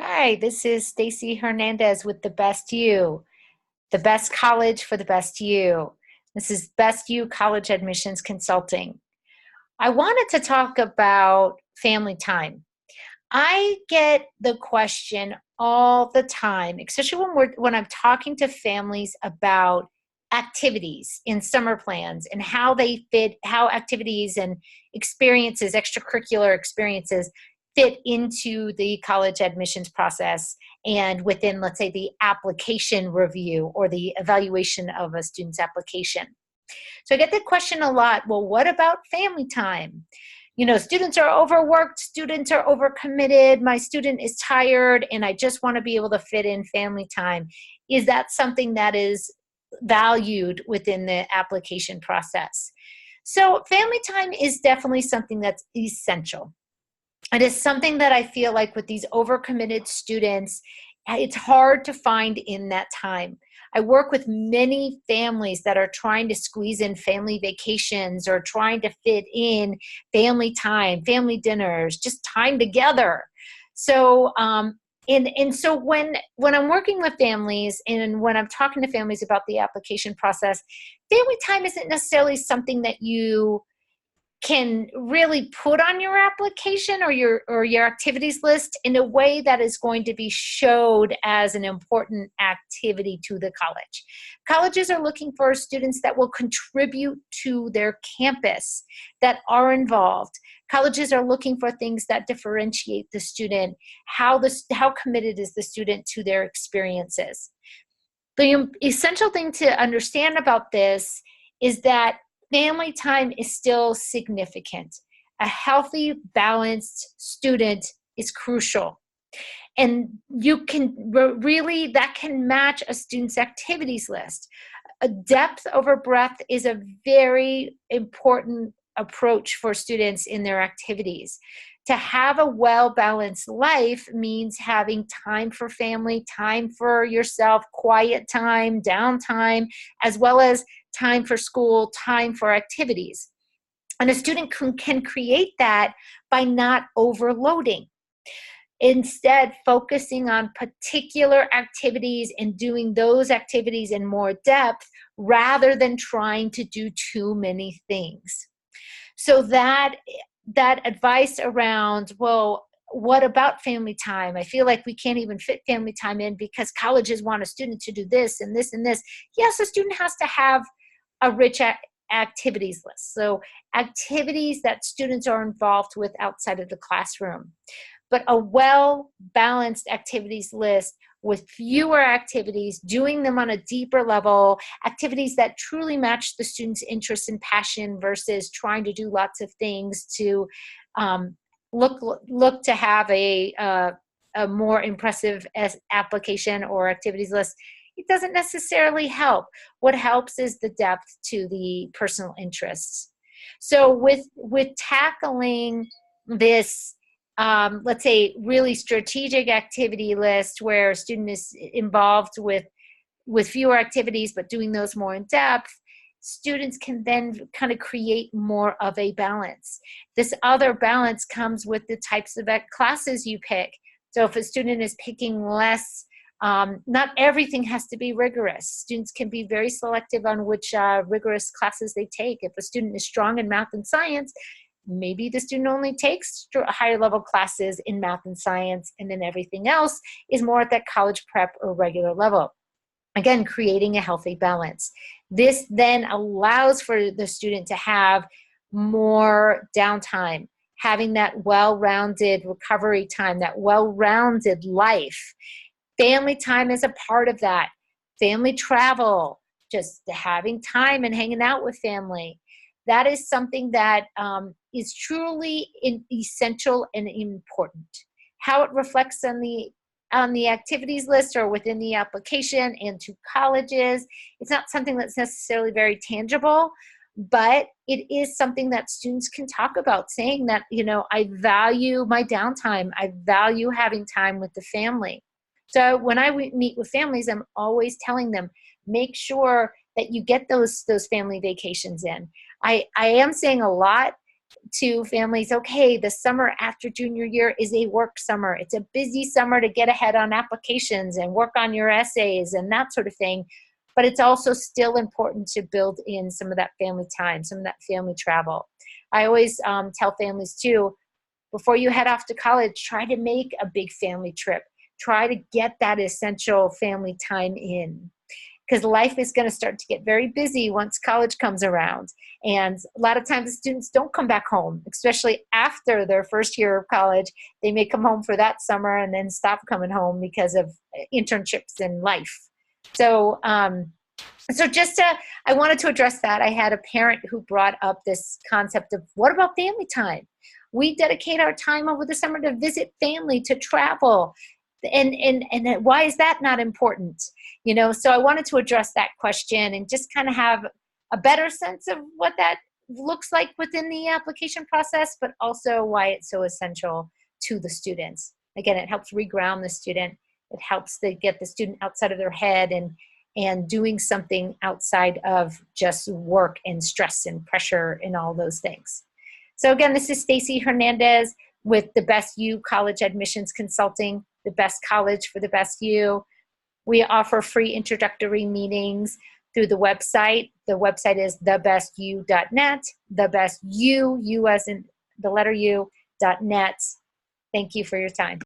Hi, this is Stacy Hernandez with The Best You, the best college for the best you. This is Best You College Admissions Consulting. I wanted to talk about family time. I get the question all the time, especially when I'm talking to families about activities in summer plans and how they fit, how activities and experiences, extracurricular experiences fit into the college admissions process and within, let's say, the application review or the evaluation of a student's application. So I get the question a lot, well, what about family time? You know, students are overworked, students are overcommitted, my student is tired, and I just want to be able to fit in family time. Is that something that is valued within the application process? So family time is definitely something that's essential. It is something that I feel like with these overcommitted students, it's hard to find in that time. I work with many families that are trying to squeeze in family vacations or trying to fit in family time, family dinners, just time together. So, so when I'm working with families and when I'm talking to families about the application process, family time isn't necessarily something that you can really put on your application or your activities list in a way that is going to be showed as an important activity to the college. Colleges are looking for students that will contribute to their campus, that are involved. Colleges are looking for things that differentiate the student, how committed is the student to their experiences. The essential thing to understand about this is that family time is still significant. A healthy, balanced student is crucial. And you can really, that can match a student's activities list. A depth over breadth is a very important approach for students in their activities. To have a well-balanced life means having time for family, time for yourself, quiet time, downtime, as well as time for school, time for activities. And a student can create that by not overloading. Instead, focusing on particular activities and doing those activities in more depth rather than trying to do too many things. So that advice around, well, what about family time? I feel like we can't even fit family time in because colleges want a student to do this and this and this. Yes, a student has to have a rich activities list. So activities that students are involved with outside of the classroom. But a well-balanced activities list with fewer activities, doing them on a deeper level, activities that truly match the student's interest and passion versus trying to do lots of things to look to have a more impressive application or activities list. It doesn't necessarily help. What helps is the depth to the personal interests. So with tackling this, let's say, really strategic activity list where a student is involved with fewer activities but doing those more in depth, students can then kind of create more of a balance. This other balance comes with the types of classes you pick. So if a student is picking less, not everything has to be rigorous. Students can be very selective on which rigorous classes they take. If a student is strong in math and science, maybe the student only takes higher level classes in math and science, and then everything else is more at that college prep or regular level. Again, creating a healthy balance. This then allows for the student to have more downtime, having that well-rounded recovery time, that well-rounded life. Family time is a part of that. Family travel, just having time and hanging out with family. That is something that is truly essential and important. How it reflects on the activities list or within the application and to colleges, it's not something that's necessarily very tangible, but it is something that students can talk about, saying that, you know, I value my downtime. I value having time with the family. So when I meet with families, I'm always telling them, make sure that you get those family vacations in. I am saying a lot to families, okay, the summer after junior year is a work summer. It's a busy summer to get ahead on applications and work on your essays and that sort of thing. But it's also still important to build in some of that family time, some of that family travel. I always tell families too, before you head off to college, try to make a big family trip. Try to get that essential family time in, because life is going to start to get very busy once college comes around. And a lot of times the students don't come back home, especially after their first year of college. They may come home for that summer and then stop coming home because of internships and life. So, I wanted to address that. I had a parent who brought up this concept of, what about family time? We dedicate our time over the summer to visit family, to travel. And why is that not important? So I wanted to address that question and just kind of have a better sense of what that looks like within the application process, but also why it's so essential to the students. Again, it helps reground the student. It helps to get the student outside of their head and doing something outside of just work and stress and pressure and all those things. So again, this is Stacy Hernandez with the Best You College Admissions Consulting, the best college for the best you. We offer free introductory meetings through the website. The website is thebestyou.net, you as in the letter U.net. Thank you for your time.